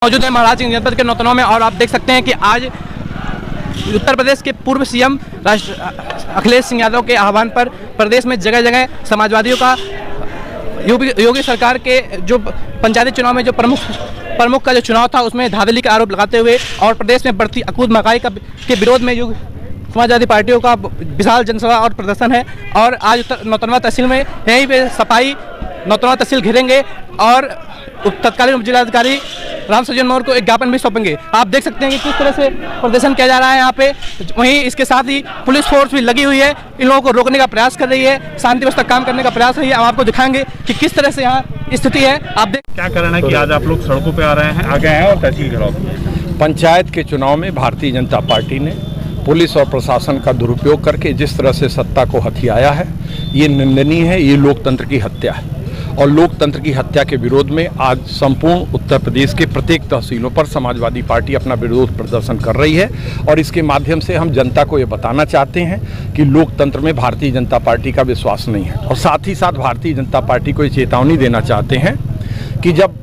मौजूद है महाराजगंज जनपद के नौतनवा में और आप देख सकते हैं कि आज उत्तर प्रदेश के पूर्व सीएम अखिलेश सिंह यादव के आह्वान पर प्रदेश में जगह जगह समाजवादियों का योगी सरकार के जो पंचायती चुनाव में जो प्रमुख का जो चुनाव था उसमें धांधली का आरोप लगाते हुए और प्रदेश में बढ़ती अकूत महंगाई के विरोध में समाजवादी पार्टियों का विशाल जनसभा और प्रदर्शन है। और आज नौतनवा तहसील में यहीं पे सफाई नौतनवा तहसील घेरेंगे और तत्कालीन जिलाधिकारी राम सज्जन मौर्य को एक ज्ञापन भी सौंपेंगे। आप देख सकते हैं कि किस तरह से प्रदर्शन किया जा रहा है यहाँ पे। वहीं इसके साथ ही पुलिस फोर्स भी लगी हुई है, इन लोगों को रोकने का प्रयास कर रही है, शांति व्यवस्था काम करने का प्रयास है। हम आपको दिखाएंगे कि किस तरह से यहाँ स्थिति है। आप देख क्या कारण है कि आज आप लोग सड़कों पे आ रहे हैं, आगे हैं और तहसील घेराव किए। पंचायत के चुनाव में भारतीय जनता पार्टी ने पुलिस और प्रशासन का दुरुपयोग करके जिस तरह से सत्ता को हथियाया है, ये निंदनीय है। ये लोकतंत्र की हत्या है और लोकतंत्र की हत्या के विरोध में आज संपूर्ण उत्तर प्रदेश के प्रत्येक तहसीलों पर समाजवादी पार्टी अपना विरोध प्रदर्शन कर रही है। और इसके माध्यम से हम जनता को ये बताना चाहते हैं कि लोकतंत्र में भारतीय जनता पार्टी का विश्वास नहीं है। और साथ ही साथ भारतीय जनता पार्टी को ये चेतावनी देना चाहते हैं कि जब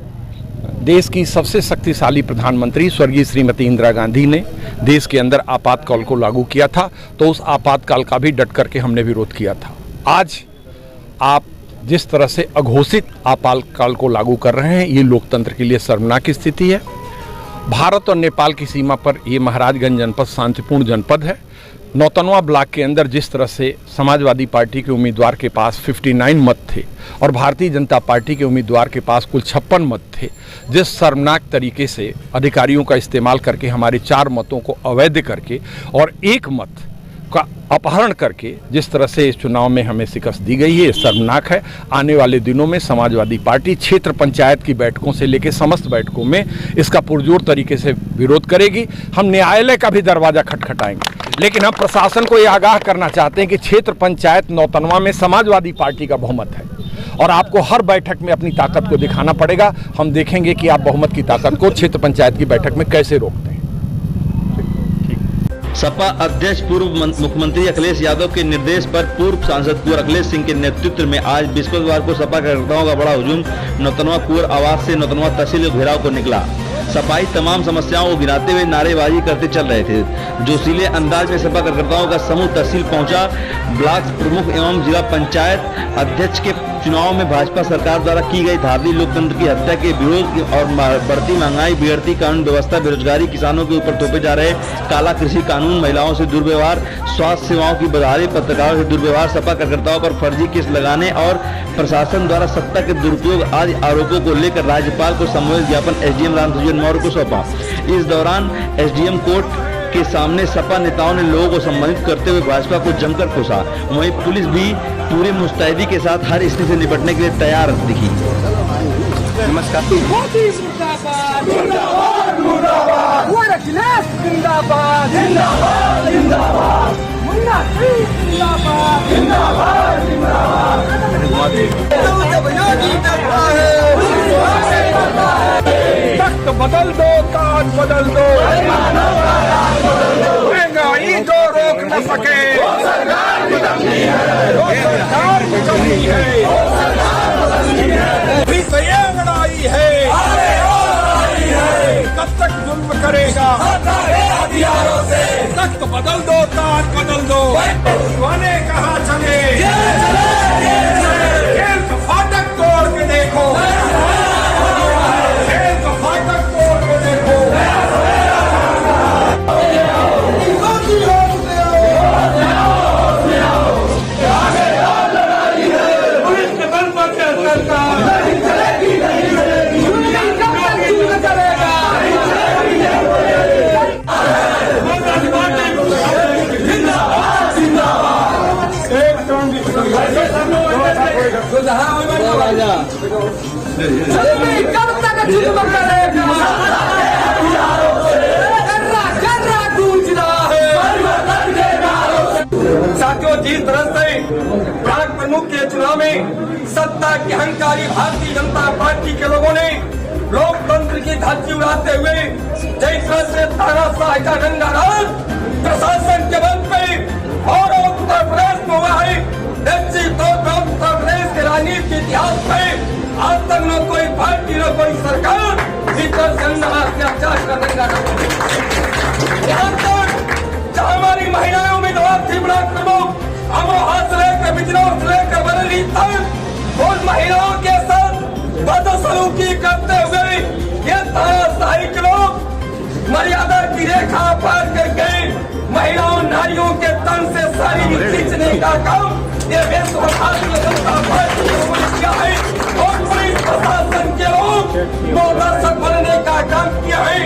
देश की सबसे शक्तिशाली प्रधानमंत्री स्वर्गीय श्रीमती इंदिरा गांधी ने देश के अंदर आपातकाल को लागू किया था, तो उस आपातकाल का भी डट करके हमने विरोध किया था। आज आप जिस तरह से अघोषित आपातकाल को लागू कर रहे हैं, ये लोकतंत्र के लिए शर्मनाक स्थिति है। भारत और नेपाल की सीमा पर ये महाराजगंज जनपद शांतिपूर्ण जनपद है। नौतनवा ब्लॉक के अंदर जिस तरह से समाजवादी पार्टी के उम्मीदवार के पास 59 मत थे और भारतीय जनता पार्टी के उम्मीदवार के पास कुल 56 मत थे, जिस शर्मनाक तरीके से अधिकारियों का इस्तेमाल करके हमारे 4 मतों को अवैध करके और 1 मत का अपहरण करके जिस तरह से इस चुनाव में हमें शिकस्त दी गई है, शर्मनाक है। आने वाले दिनों में समाजवादी पार्टी क्षेत्र पंचायत की बैठकों से लेकर समस्त बैठकों में इसका पुरजोर तरीके से विरोध करेगी। हम न्यायालय का भी दरवाजा खटखटाएंगे, लेकिन हम प्रशासन को ये आगाह करना चाहते हैं कि क्षेत्र पंचायत नौतनवा में समाजवादी पार्टी का बहुमत है और आपको हर बैठक में अपनी ताकत को दिखाना पड़ेगा। हम देखेंगे कि आप बहुमत की ताकत को क्षेत्र पंचायत की बैठक में कैसे रोकते हैं। सपा अध्यक्ष पूर्व मुख्यमंत्री अखिलेश यादव के निर्देश पर पूर्व सांसद कुंवर अखिलेश सिंह के नेतृत्व में आज बृहस्पतिवार को सपा कार्यकर्ताओं का बड़ा हुजूम नौतनवा कुंवर आवास से नौतनवा तहसील घेराव को निकला। सपाई तमाम समस्याओं को गिनाते हुए नारेबाजी करते चल रहे थे। जोशीले अंदाज में सपा कार्यकर्ताओं का समूह तहसील पहुंचा। ब्लॉक प्रमुख एवं जिला पंचायत अध्यक्ष के चुनाव में भाजपा सरकार द्वारा की गई धांधली, लोकतंत्र की हत्या के विरोध और बढ़ती महंगाई, बिगड़ती कानून व्यवस्था, बेरोजगारी, किसानों के ऊपर थोपे जा रहे काला कृषि कानून, महिलाओं से दुर्व्यवहार, स्वास्थ्य सेवाओं की बदहाली, पत्रकारों से दुर्व्यवहार, सपा कार्यकर्ताओं पर फर्जी केस लगाने और प्रशासन द्वारा सत्ता के दुरुपयोग आदि आरोपों को लेकर राज्यपाल को संबंधित ज्ञापन एसडीएम राम सज्जन मौर्य को सौंपा। इस दौरान एसडीएम कोर्ट के सामने सपा नेताओं ने लोगों को संबोधित करते हुए भाजपा को जमकर कोसा। वहीं पुलिस भी पूरी मुस्तैदी के साथ हर स्थिति से निपटने के लिए तैयार दिखी। नमस्कार। बदल दो, ताज बदल दो, महंगाई जो रोक न सके, सरकार बदलनी है, अभी तो ये लड़ाई है, कब तक जुल्म करेगा हथियारों से। तख्त बदल दो, ताज बदल दो, दीवाने कहाँ चले, खेल का फाटक तोड़ के देखो, साथियों, जिस तरह से ब्लॉक प्रमुख के चुनाव में सत्ता की अहंकारी भारतीय जनता पार्टी के लोगों ने लोकतंत्र की धज्जी उड़ाते हुए जिस तरह से तानाशाही का डंडा राज प्रशासन के बल पे और उत्तर प्रदेश में हुआ है, निश्चित तौर पर उत्तर प्रदेश के राजनीति के इतिहास में आज तक न कोई पार्टी न कोई सरकार इस पर अत्याचार करने का यहाँ तक जहाँ हमारी महिलाएं उम्मीदवार थी ब्लॉक प्रमुख अमरोहा से लेकर बिजनौर से लेकर बरेली तक उन महिलाओं के साथ बदसलूकी करते हुए ये तानाशाही के लोग मर्यादा की रेखा पार करके महिलाओं नारियों के तन से साड़ी खींचने का काम ये विश्व भारतीय जनता पार्टी के लोगों ने किया है और पुलिस प्रशासन के लोग दर्शक बनने का काम किया है।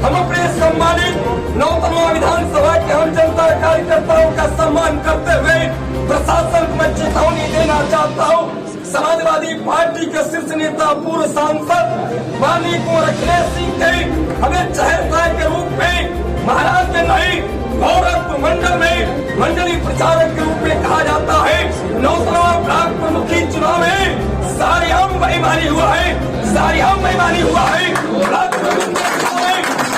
हम अपने सम्मानित नौतनवा विधानसभा के हम जनता कार्यकर्ताओं का सम्मान करते हुए प्रशासन को मैं चेतावनी देना चाहता हूँ। समाजवादी पार्टी के शीर्ष नेता पूर्व सांसद माननीय कुंवर अखिलेश सिंह के हमें चहेता के रूप में महाराज में नहीं गौरव मंडल में मंडली प्रचारक के रूप में कहा जाता है। नौतनवा ब्लॉक प्रमुखी चुनाव में सारियाम बेईमानी हुआ है, सारियाम बेईमानी हुआ है। ब्लॉक प्रमुख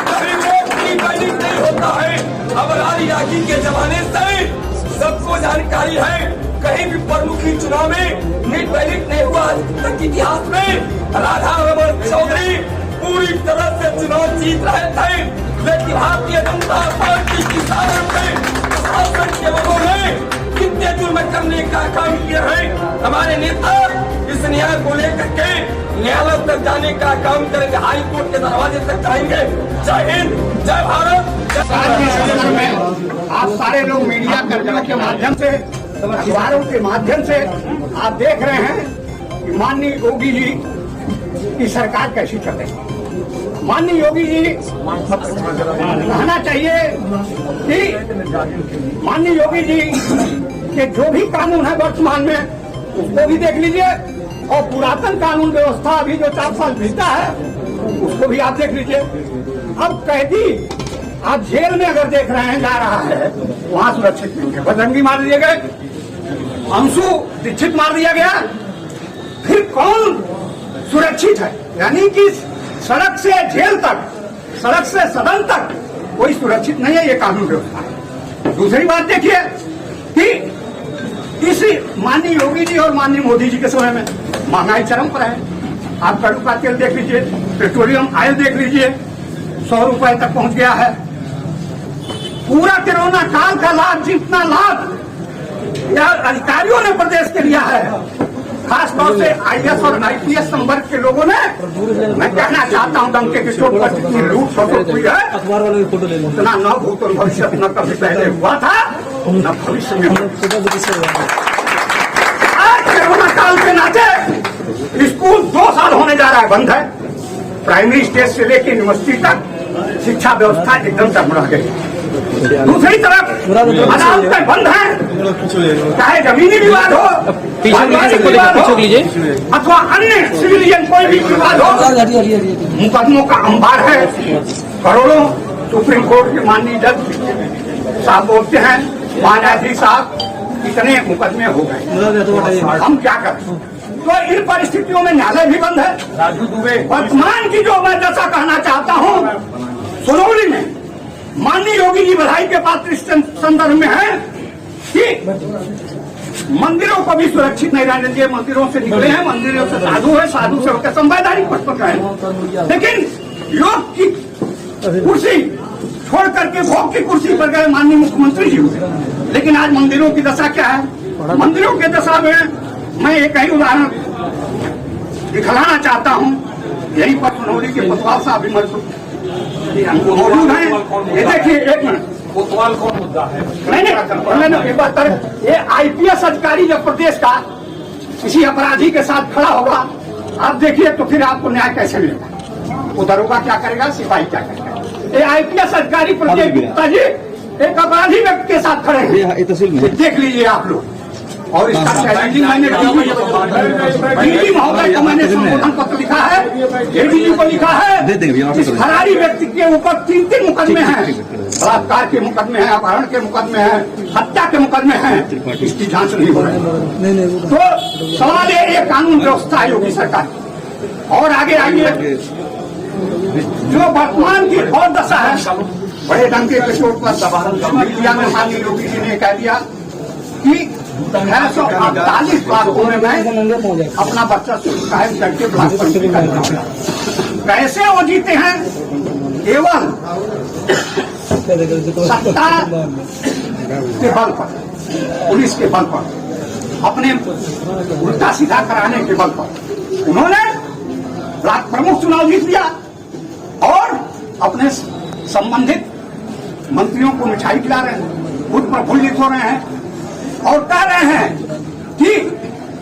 कभी वोट नहीं होता है। अब रानी राखी के जमाने से सबको जानकारी है कहीं भी प्रमुखी चुनाव में नीट बैलिट नहीं हुआ तक इतिहास में। राधा रमन चौधरी पूरी तरह से चुनाव जीत रहे थे, लेकिन भारतीय जनता पार्टी की साजिश में प्रशासन के लोगों ने कितने जुर्म करने का काम किया है। हमारे नेता इस न्याय को लेकर के न्यायालय तक जाने का काम करेंगे, हाई कोर्ट के दरवाजे तक जाएंगे। जय हिंद, जय भारत। आप सारे लोग मीडिया कर्मियों के माध्यम से, अखबारों के माध्यम से आप देख रहे हैं कि माननीय योगी जी की सरकार कैसी चल रही है। माननीय योगी जी कहना चाहिए कि माननीय योगी जी के जो भी कानून है वर्तमान में उसको भी देख लीजिए और पुरातन कानून व्यवस्था अभी जो 4 साल बीता है उसको भी आप देख लीजिए। अब कैदी आप जेल में अगर देख रहे हैं जा रहा है वहां सुरक्षित नहीं है। बजरंगी मार दिए गए, अंशु दीक्षित मार दिया गया, फिर कौन सुरक्षित है? यानी कि सड़क से जेल तक, सड़क से सदन तक कोई सुरक्षित नहीं है, ये कानून व्यवस्था है। दूसरी बात देखिए कि इस माननीय योगी जी और माननीय मोदी जी के समय में महंगाई चरम पर है। आप कड़ू का तेल देख लीजिए, पेट्रोलियम ऑयल देख लीजिए, 100 रुपए तक पहुंच गया है। पूरा कोरोना काल का लाभ, जितना लाभ या अधिकारियों ने प्रदेश के लिया है, खास तौर से आईएएस और आईपीएस संवर्ग के लोगों ने, मैं कहना चाहता हूं डंके की चोट पर जितनी लूट खसोट हुई है उतना न भूत और भविष्य न कभी पहले हुआ था न भविष्य में। आज कोरोना काल के नाते स्कूल 2 साल होने जा रहा है बंद है। प्राइमरी स्टेज से लेकर यूनिवर्सिटी तक शिक्षा व्यवस्था एकदम डगमगा गई। दूसरी तरफ अदालतें बंद हैं, चाहे जमीनी विवाद हो, पारिवारिक विवाद हो अथवा अन्य सिविलियन कोई भी विवाद हो, मुकदमों का अंबार है। करोड़ों सुप्रीम कोर्ट के माननीय जज साहब बोलते हैं, न्यायाधीश साहब इतने मुकदमे हो गए, हम क्या करें? तो इन परिस्थितियों में न्यायालय भी बंद है। राजू दुबे वर्तमान की जो मैं दशा कहना चाहता हूँ, सुनौली में माननीय योगी जी बधाई के पात्र इस संदर्भ में है कि मंदिरों को भी सुरक्षित नहीं रहने दिए। मंदिरों से निकले हैं, मंदिरों से साधु है, साधु से होकर संवैधानिक पद पर गए, लेकिन योग की कुर्सी छोड़ करके भोग की कुर्सी पर गए माननीय मुख्यमंत्री जी हुए। लेकिन आज मंदिरों की दशा क्या है? मंदिरों की दशा में मैं एक ही उदाहरण दिखलाना चाहता हूँ। यही पर सुनौली के पटवाल साहब भी मौजूद है। ये देखिए, एक मिनट, कोतवाल कौन मुद्दा है? नहीं, एक बात ये आईपीएस अधिकारी जब प्रदेश का किसी अपराधी के साथ खड़ा होगा, आप देखिए तो फिर आपको न्याय कैसे मिलेगा? वो दरोगा क्या करेगा, सिपाही क्या करेगा? ये आईपीएस अधिकारी प्रत्येक गुप्ता जी एक अपराधी व्यक्ति के साथ खड़े हैं, देख लीजिए आप लोग। और इसका चैलेंजिंग मैंने डीजी महोदय को मैंने संबोधन पत्र लिखा है, एडीजी को लिखा है। इस फरारी व्यक्ति के ऊपर 3 मुकदमे हैं, बलात्कार के मुकदमे हैं, अपहरण के मुकदमे हैं, हत्या के मुकदमे हैं। इसकी जांच नहीं हो रही। तो सवाल ये कानून व्यवस्था है योगी सरकार। और आगे आइए, जो वर्तमान की और दशा है, बड़े डंके के चोट पर मीडिया में माननीय योगी जी ने कह दिया कि 648 ब्लॉकों में मैं अपना बच्चा कायम करके ब्लॉक पर कैसे वो जीते हैं? केवल सत्ता के बल पर, पुलिस के बल पर, अपने उल्टा सीधा कराने के बल पर उन्होंने ब्लॉक प्रमुख चुनाव जीत लिया और अपने संबंधित मंत्रियों को मिठाई खिला रहे हैं, खुद प्रफुल्लित हो रहे हैं और कह रहे हैं कि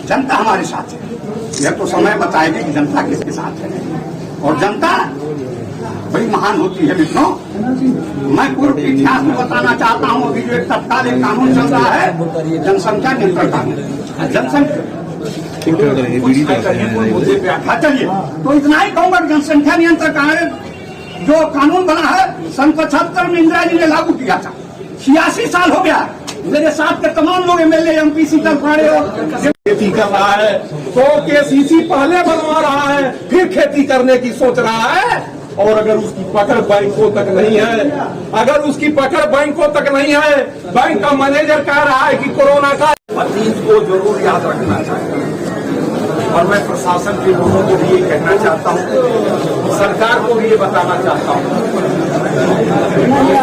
जनता हमारे साथ है। यह तो समय बताएगी कि जनता किसके साथ है और जनता बड़ी महान होती है। मित्रों, मैं पूर्व के इतिहास में बताना चाहता हूं, अभी जो एक तत्कालीन कानून चल रहा है जनसंख्या नियंत्रण कानून, जनसंख्या मुद्दे पे चलिए तो इतना ही कहूंगा कि जनसंख्या नियंत्रण कानून जो कानून बना है सन 75 में इंदिरा जी ने लागू किया था। 86 साल हो गया, मेरे साथ के तमाम लोग एमएलए एमपी सीटल पड़े और खेती कर रहा है तो केसीसी पहले बनवा रहा है, फिर खेती करने की सोच रहा है। और अगर उसकी पकड़ बैंकों तक नहीं है, अगर उसकी पकड़ बैंकों तक नहीं है, बैंक का मैनेजर कह रहा है कि कोरोना का अतीत को जरूर याद रखना चाहिए। और मैं प्रशासन के लोगों को भी ये कहना चाहता हूँ, सरकार को भी ये बताना चाहता हूँ,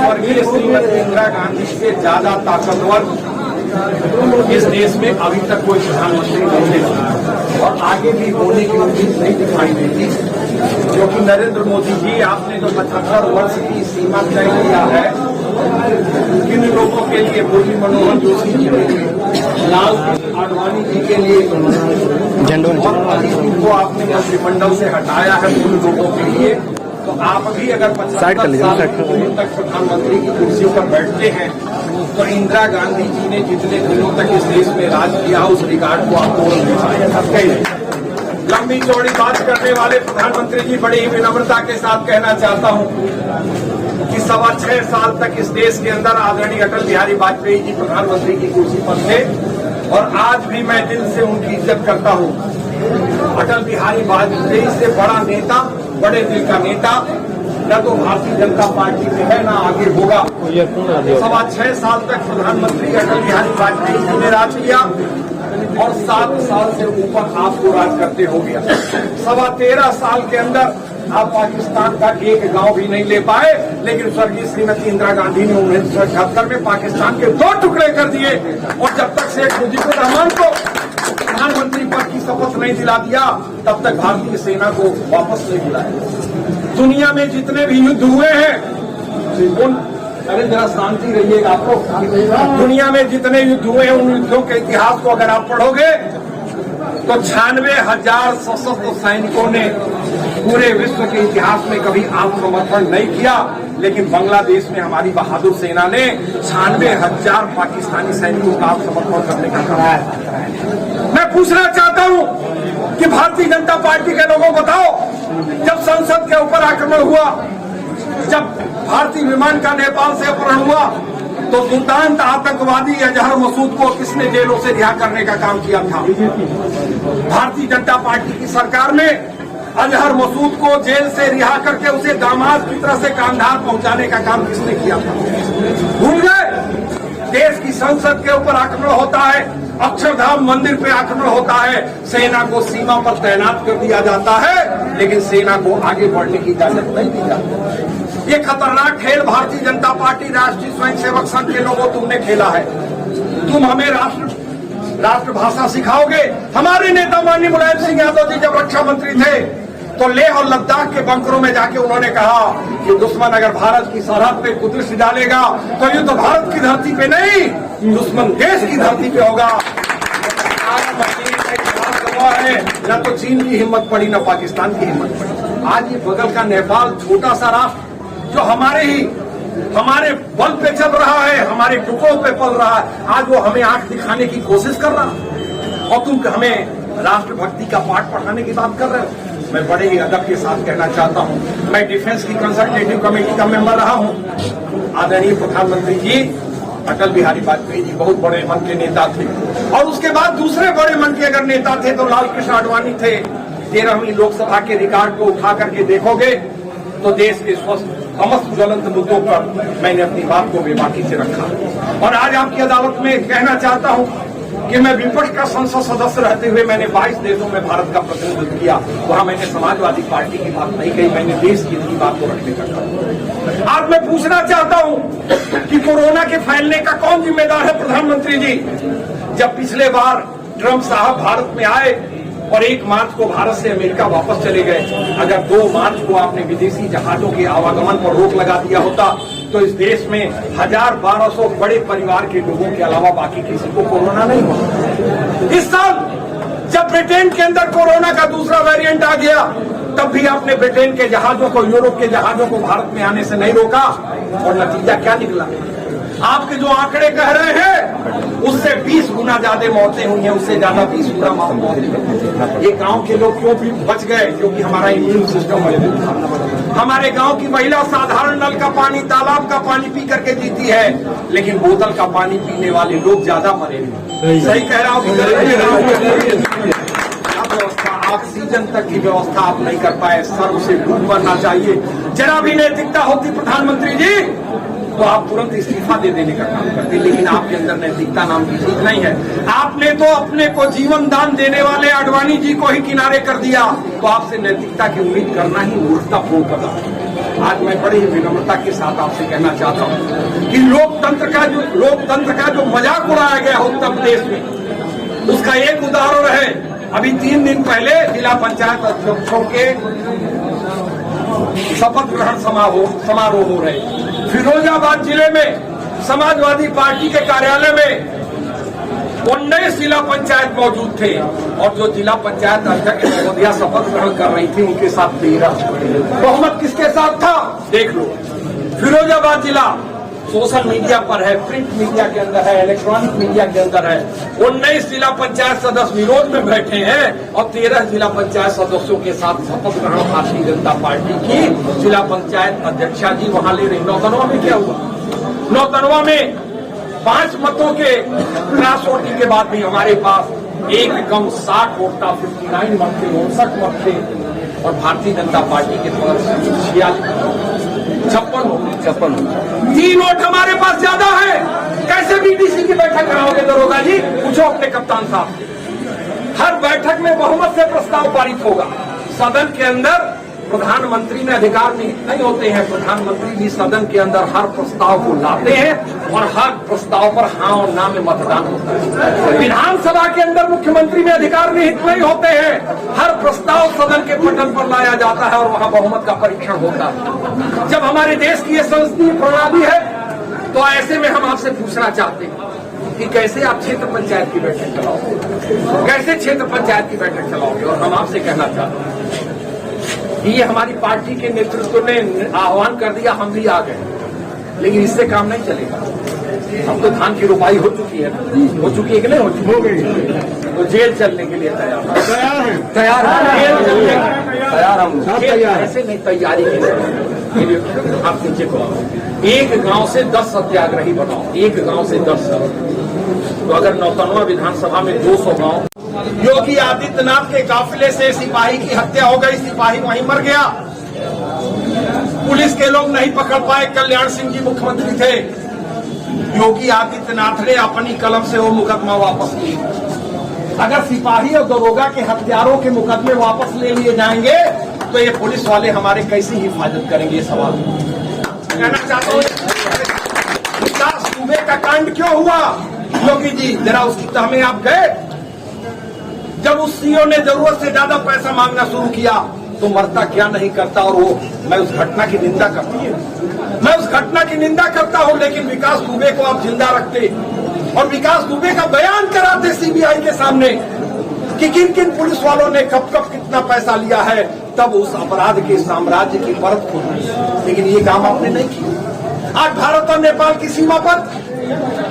स्वर्गीय श्रीमती इंदिरा गांधी से ज्यादा ताकतवर इस देश में अभी तक कोई प्रधानमंत्री नहीं है और आगे भी होने की उम्मीद नहीं दिखाई देती, क्योंकि नरेंद्र मोदी जी आपने जो 75 वर्ष की सीमा तय किया है, किन लोगों के लिए, मुरली मनोहर जोशी जी के लिए, लाल आडवाणी जी के लिए, को आपने मंत्रिमंडल से हटाया है उन लोगों के लिए। तो आप भी अगर 75 साल तक प्रधानमंत्री की कुर्सी पर बैठते हैं तो इंदिरा गांधी जी ने जितने दिनों तक इस देश में राज किया उस रिकॉर्ड को आप तोड़ नहीं पाए। लंबी चौड़ी बात करने वाले प्रधानमंत्री जी, बड़ी ही विनम्रता के साथ कहना चाहता हूं कि 6.25 साल तक इस देश के अंदर आदरणीय अटल बिहारी वाजपेयी जी प्रधानमंत्री की कुर्सी पर थे और आज भी मैं दिल से उनकी इज्जत करता हूं। अटल बिहारी वाजपेयी से बड़ा नेता, बड़े दिल का नेता न तो भारतीय जनता पार्टी में है, न आगे होगा। 6.25 साल तक प्रधानमंत्री अटल बिहारी वाजपेयी जी ने राज किया और 7 साल से ऊपर आपको राज करते हो गया। 13.25 साल के अंदर आप पाकिस्तान का एक गांव भी नहीं ले पाए, लेकिन स्वर्गीय श्रीमती इंदिरा गांधी ने 1978 में पाकिस्तान के 2 टुकड़े कर दिए और जब तक शेख मुजीबुर रहमान को प्रधानमंत्री पद की शपथ नहीं दिला दिया तब तक भारतीय सेना को वापस नहीं बुलाया। दुनिया में जितने भी युद्ध हुए हैं उन, अरे जरा शांति रहिएगा आप लोग, दुनिया में जितने युद्ध हुए हैं उन युद्धों के इतिहास को अगर आप पढ़ोगे तो 96,000 सशस्त्र सैनिकों ने पूरे विश्व के इतिहास में कभी आत्मसमर्पण नहीं किया, लेकिन बांग्लादेश में हमारी बहादुर सेना ने 96,000 पाकिस्तानी सैनिकों का आत्मसमर्पण करने का काम। मैं पूछना चाहता हूं कि भारतीय जनता पार्टी के लोगों बताओ, जब संसद के ऊपर आक्रमण हुआ, जब भारतीय विमान का नेपाल से अपहरण हुआ, तो दुर्दांत आतंकवादी अजहर मसूद को किसने जेलों से रिहा करने का काम किया था? भारतीय जनता पार्टी की सरकार ने अजहर मसूद को जेल से रिहा करके उसे दामाद की तरह से कांधार पहुंचाने का काम किसने किया था? भूल गए? देश की संसद के ऊपर आक्रमण होता है, अक्षरधाम मंदिर पे आक्रमण होता है, सेना को सीमा पर तैनात कर दिया जाता है, लेकिन सेना को आगे बढ़ने की इजाजत नहीं दी जाती। ये खतरनाक खेल भारतीय जनता पार्टी, राष्ट्रीय स्वयंसेवक संघ के लोगों तुमने खेला है। तुम हमें राष्ट्रभाषा सिखाओगे? हमारे नेता माननीय मुलायम सिंह यादव जी जब रक्षा मंत्री थे तो लेह और लद्दाख के बंकरों में जाके उन्होंने कहा कि दुश्मन अगर भारत की सरहद पे कुदृष्टि डालेगा तो युद्ध भारत की धरती पे नहीं, दुश्मन देश की धरती पे होगा। है न तो चीन की हिम्मत पड़ी, न पाकिस्तान की हिम्मत पड़ी। आज ये बगल का नेपाल, छोटा सा राष्ट्र जो हमारे बल पे चल रहा है, हमारे टुकड़ों पे पल रहा है, आज वो हमें आंख दिखाने की कोशिश कर रहा है और तुम हमें राष्ट्रभक्ति का पाठ पढ़ाने की बात कर रहे हो। मैं बड़े ही अदब के साथ कहना चाहता हूं, मैं डिफेंस की कंसल्टेटिव कमेटी का मेंबर रहा हूं। आदरणीय प्रधानमंत्री जी अटल बिहारी वाजपेयी जी बहुत बड़े मन के नेता थे और उसके बाद दूसरे बड़े मन के अगर नेता थे तो लाल कृष्ण आडवाणी थे। 13वीं लोकसभा के रिकॉर्ड को उठा करके देखोगे तो देश के समस्त ज्वलंत मुद्दों पर मैंने अपनी बात को बेबाकी से रखा और आज आपकी अदालत में कहना चाहता हूं कि मैं विपक्ष का संसद सदस्य रहते हुए मैंने 22 देशों में भारत का प्रतिनिधित्व किया, वहां मैंने समाजवादी पार्टी की बात नहीं कही, मैंने देश की बात को रखने का कहा। आज मैं पूछना चाहता हूं कि कोरोना के फैलने का कौन जिम्मेदार है? प्रधानमंत्री जी, जब पिछले बार ट्रंप साहब भारत में आए और 1 मार्च को भारत से अमेरिका वापस चले गए, अगर 2 मार्च को आपने विदेशी जहाजों के आवागमन पर रोक लगा दिया होता तो इस देश में 1200 बड़े परिवार के लोगों के अलावा बाकी किसी को कोरोना नहीं होता। इस साल जब ब्रिटेन के अंदर कोरोना का दूसरा वेरिएंट आ गया, तब भी आपने ब्रिटेन के जहाजों को, यूरोप के जहाजों को भारत में आने से नहीं रोका, और नतीजा क्या निकला? आपके जो आंकड़े कह रहे हैं उससे 20 गुना ज्यादा मौतें हुई हैं, उससे ज्यादा 20 गुना मौतें। ये गांव के लोग क्यों भी बच गए? क्योंकि हमारा इम्यून सिस्टम मजबूत था। हमारे गांव की महिला साधारण नल का पानी, तालाब का पानी पी करके जीती है, लेकिन बोतल का पानी पीने वाले लोग ज्यादा मरे। सही कह रहा हूँ? व्यवस्था, ऑक्सीजन तक की व्यवस्था आप नहीं कर पाए। सर, उसे डूब मरना चाहिए। जरा भी नैतिकता होती प्रधानमंत्री जी तो आप तुरंत इस्तीफा दे देने का काम करते, लेकिन आपके अंदर नैतिकता नाम की चीज नहीं है। आपने तो अपने को जीवन दान देने वाले आडवाणी जी को ही किनारे कर दिया, तो आपसे नैतिकता की उम्मीद करना ही मूर्खतापूर्ण कदम है। आज मैं बड़ी विनम्रता के साथ आपसे कहना चाहता हूँ कि लोकतंत्र का जो मजाक उड़ाया गया उत्तर प्रदेश में, उसका एक उदाहरण है। अभी 3 दिन पहले जिला पंचायत अध्यक्षों के शपथ ग्रहण समारोह हो रहे। फिरोजाबाद जिले में समाजवादी पार्टी के कार्यालय में 19 जिला पंचायत मौजूद थे, और जो जिला पंचायत अध्यक्ष महोदया शपथ ग्रहण कर रही थी उनके साथ 13। बहुमत किसके साथ था? देख लो। फिरोजाबाद जिला सोशल मीडिया पर है, प्रिंट मीडिया के अंदर है, इलेक्ट्रॉनिक मीडिया के अंदर है। 19 जिला पंचायत सदस्य विरोध में बैठे हैं और 13 जिला पंचायत सदस्यों के साथ शपथ ग्रहण भारतीय जनता पार्टी की जिला पंचायत अध्यक्षा जी वहां ले रही। नौतनवा में क्या हुआ? नौतनवा में 5 मतों के क्रॉस वोटिंग के बाद भी हमारे पास एक कम 60 वोट था, 59 मत थे, 59 मत थे, और भारतीय जनता पार्टी के तरफ से 56 3 वोट हमारे पास ज्यादा है। कैसे बीडीसी की बैठक कराओगे दरोगा जी? पूछो अपने कप्तान साहब से। हर बैठक में बहुमत से प्रस्ताव पारित होगा। सदन के अंदर प्रधानमंत्री में अधिकार नहीं होते हैं। प्रधानमंत्री भी सदन के अंदर हर प्रस्ताव को लाते हैं और हर प्रस्ताव पर हाँ और ना में मतदान होता है। विधानसभा के अंदर मुख्यमंत्री में अधिकार निहित नहीं होते हैं। हर प्रस्ताव सदन के पटल पर लाया जाता है और वहाँ बहुमत का परीक्षण होता है। जब हमारे देश की ये संसदीय प्रणाली है, तो ऐसे में हम आपसे पूछना चाहते हैं कि कैसे आप क्षेत्र पंचायत की बैठक चलाओगे, कैसे क्षेत्र पंचायत की बैठक चलाओगे? और हम आपसे कहना चाहते हैं, ये हमारी पार्टी के नेतृत्व ने आह्वान कर दिया, हम भी आ गए, लेकिन इससे काम नहीं चलेगा। अब तो धान की रोपाई हो चुकी है ना? हो चुकी है कि नहीं हो चुकी? हो गई। तो जेल चलने के लिए तैयार जेल चलने तैयार हम ऐसे नहीं तैयारी की। आप नीचे को एक गांव से 10 सत्याग्रही बनाओ, एक गांव से 10। तो अगर नौतनवा विधानसभा में 200 गांव, योगी आदित्यनाथ के काफिले से सिपाही की हत्या हो गई, सिपाही वहीं मर गया, पुलिस के लोग नहीं पकड़ पाए। कल्याण सिंह जी मुख्यमंत्री थे, योगी आदित्यनाथ ने अपनी कलम से वो मुकदमा वापस लिया। अगर सिपाही और दरोगा के हत्यारों के मुकदमे वापस ले लिए जाएंगे तो ये पुलिस वाले हमारे कैसी हिफाजत करेंगे? ये सवाल कहना चाहता हूँ। विकास दुबे का कांड क्यों हुआ? योगी जी जरा उसकी तह में आप गए? जब उस सीओ ने जरूरत से ज्यादा पैसा मांगना शुरू किया तो मरता क्या नहीं करता, और वो मैं उस घटना की निंदा करती हूँ, मैं उस घटना की निंदा करता हूँ, लेकिन विकास दुबे को आप जिंदा रखते और विकास दुबे का बयान कराते सीबीआई के सामने कि किन किन पुलिस वालों ने कब कब कितना पैसा लिया है, तब उस अपराध के साम्राज्य की परत खोली। लेकिन ये काम आपने नहीं किया। आज भारत और नेपाल की सीमा पर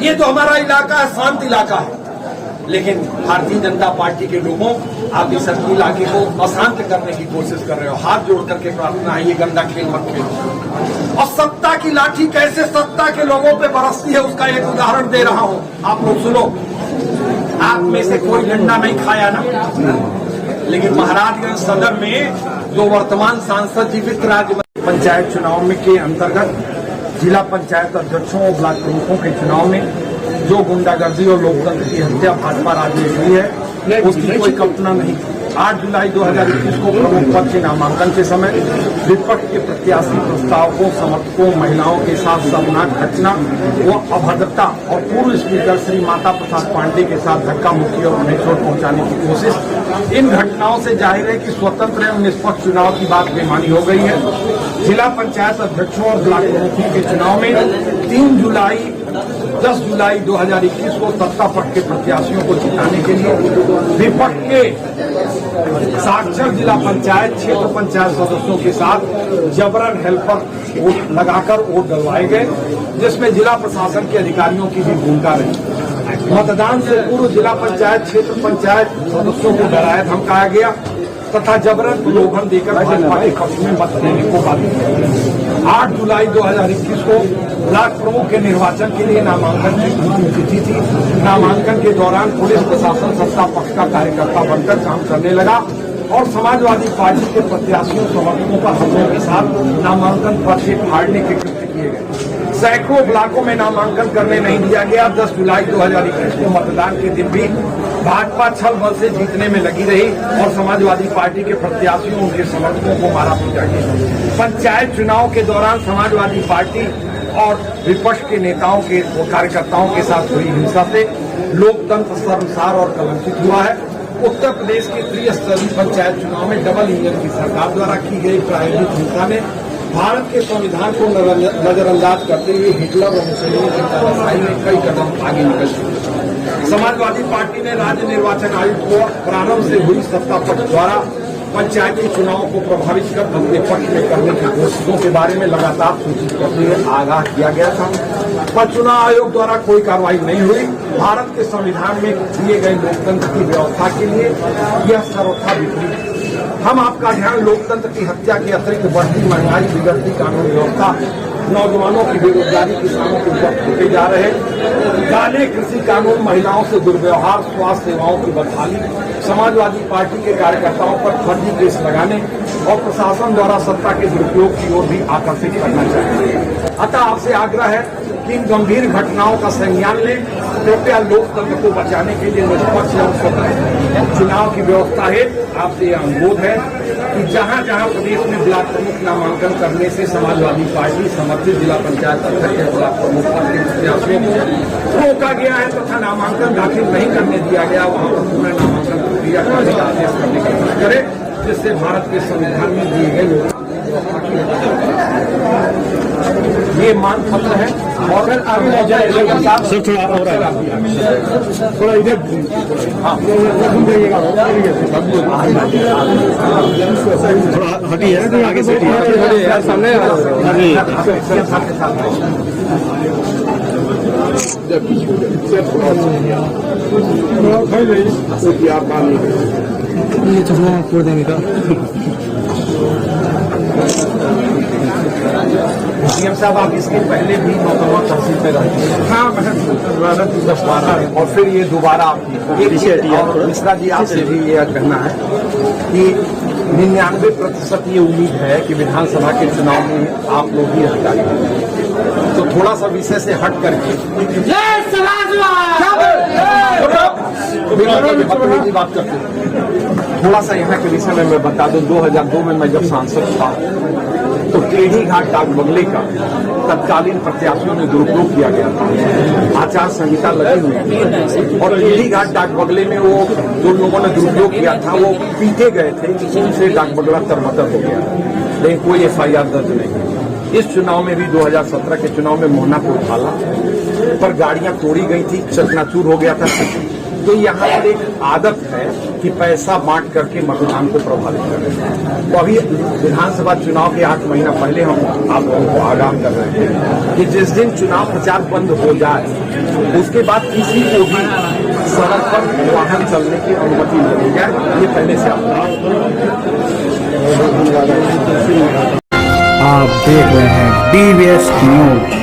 ये जो हमारा इलाका है शांत इलाका है, लेकिन भारतीय जनता पार्टी के लोगों आप इस इलाके को अशांत करने की कोशिश कर रहे हो। हाथ जोड़ करके प्रार्थना है, ये गंदा खेल मत खेलो। और सत्ता की लाठी कैसे सत्ता के लोगों पे बरसती है उसका एक उदाहरण दे रहा हूं, आप लोग सुनो। आप में से कोई डंडा नहीं खाया ना, लेकिन महाराजगंज सदर में जो वर्तमान सांसद जीवित राज्य पंचायत चुनाव में के अंतर्गत जिला पंचायत अध्यक्षों और ब्लॉक प्रमुखों के चुनाव में जो गुंडागर्दी और लोकतंत्र की हत्या भाजपा राज में हुई है उसकी कोई कल्पना नहीं। 8 जुलाई 2021 को प्रमुख पद के नामांकन के समय विपक्ष के प्रत्याशी प्रस्तावकों, समर्थकों, महिलाओं के साथ शर्मनाक घटना व अभद्रता और पूर्व स्पीकर श्री माता प्रसाद पांडे के साथ धक्का मुक्की और उन्हें चोट पहुंचाने की कोशिश, इन घटनाओं से जाहिर है कि स्वतंत्र एवं निष्पक्ष चुनाव की बात बेमानी हो गई है। जिला पंचायत अध्यक्षों और ब्लॉक प्रमुखों के चुनाव में 10 जुलाई 2021 को सत्ता पक्ष के प्रत्याशियों को जिताने के लिए विपक्ष के साक्षर जिला पंचायत, क्षेत्र पंचायत सदस्यों के साथ जबरन हेल्पर वोट लगाकर वोट डलवाए गए, जिसमें जिला प्रशासन के अधिकारियों की भी भूमिका रही। मतदान से पूर्व जिला पंचायत, क्षेत्र पंचायत सदस्यों को डराया धमकाया गया तथा जबरन प्रलोभन देकर भाजपा के पक्ष में मत देने को बाध्य किया गया। 8 जुलाई 2021 को ब्लॉक प्रमुख के निर्वाचन के लिए नामांकन की अंतिम तिथि थी। नामांकन के दौरान पुलिस प्रशासन सत्ता पक्ष का कार्यकर्ता बनकर काम करने लगा और समाजवादी पार्टी के प्रत्याशियों, समर्थकों का हमलों के साथ नामांकन पर्चे फाड़ने के कृत्य किए गए। सैकड़ों ब्लॉकों में नामांकन करने नहीं दिया गया। 10 जुलाई 2021 को मतदान के दिन भी भाजपा छल बल से जीतने में लगी रही और समाजवादी पार्टी के प्रत्याशियों, उनके समर्थकों को मारा पीटा गया। पंचायत चुनाव के दौरान समाजवादी पार्टी और विपक्ष के नेताओं के कार्यकर्ताओं के साथ हुई हिंसा से लोकतंत्र शर्मसार और कलंकित हुआ है। उत्तर प्रदेश के त्रिस्तरीय पंचायत चुनाव में डबल इंजन की सरकार द्वारा की गई प्रायोजित हिंसा ने भारत के संविधान को नजरअंदाज करते हुए हिटलर और मुसोलिनी की तानाशाही में कई कदम आगे निकल चुके। समाजवादी पार्टी ने राज्य निर्वाचन आयोग को प्रारंभ से हुई सत्ता पक्ष द्वारा पंचायती चुनाव को प्रभावित कर अपने पक्ष में करने की कोशिशों के बारे में लगातार सूचित करते हुए आगाह किया गया था, पर चुनाव आयोग द्वारा कोई कार्रवाई नहीं हुई। भारत के संविधान में दिए गए लोकतंत्र की व्यवस्था के लिए यह सर्वथा विपरीत। हम आपका ध्यान लोकतंत्र की हत्या के अतिरिक्त बढ़ती महंगाई, बिगड़ती कानून व्यवस्था, नौजवानों की बेरोजगारी, किसानों के ऊपर थोपे जा रहे काले कृषि कानून, महिलाओं से दुर्व्यवहार, स्वास्थ्य सेवाओं की बदहाली, समाजवादी पार्टी के कार्यकर्ताओं पर फर्जी केस लगाने और प्रशासन द्वारा सत्ता के दुरुपयोग की ओर भी आकर्षित करना चाहिए। अतः आपसे आग्रह है कि इन गंभीर घटनाओं का संज्ञान लें। कृपया लोकतंत्र को बचाने के लिए निष्पक्ष एवं स्वतंत्र चुनाव की व्यवस्था है। आपसे यह अनुरोध है कि जहां जहां प्रदेश में ब्लॉक प्रमुख नामांकन करने से समाजवादी पार्टी समर्थित जिला पंचायत अध्यक्ष या ब्लॉक प्रमुख पद के प्रत्याशियों को रोका गया है तथा नामांकन दाखिल नहीं करने दिया गया, वहां पर पूर्ण नामांकन प्रक्रिया का आदेश करने की कोशिश करे, जिससे भारत के संविधान में दिए गए ये मांग पत्र है। और सर थोड़ा हो रहा है, थोड़ा इधर थोड़ा हटिए, आगे से हटिए, सामने ये चश्मा फोड़ देंगे का। सीएम साहब, आप इसके पहले भी नौतनवा तहसील में रहे थे। हाँ, मैं और फिर ये दोबारा और मिश्रा जी आपसे भी ये कहना है कि 99% ये उम्मीद है कि विधानसभा के चुनाव में आप लोग ही अधिकारी होंगे। तो थोड़ा सा विषय से हट करके की बात करते हैं। थोड़ा सा यहाँ के विषय में मैं बता दूं, 2002 में मैं जब सांसद था तो टेढ़ी घाट डाक बंगले का तत्कालीन प्रत्याशियों ने दुरुपयोग किया गया था। आचार संहिता लगी हुई थी और टेढ़ी घाट डाक बंगले में वो जो लोगों ने दुरुपयोग किया था वो पीटे गए थे, जिससे डाक बंगला तरमतर हो गया, लेकिन कोई FIR दर्ज नहीं। इस चुनाव में भी 2017 के चुनाव में मोहना को उठाला पर गाड़ियां तोड़ी गई थी, चकनाचूर हो गया था। तो यहाँ पर एक आदत है कि पैसा बांट करके मतदान को प्रभावित कर रहे हैं। तो अभी विधानसभा चुनाव के 8 महीना पहले हम आप लोगों को आगाह कर रहे हैं कि जिस दिन चुनाव प्रचार बंद हो जाए उसके बाद किसी को भी सड़क पर वाहन चलने की अनुमति नहीं दी जाए। ये पहले से आप देख रहे हैं DBS न्यूज।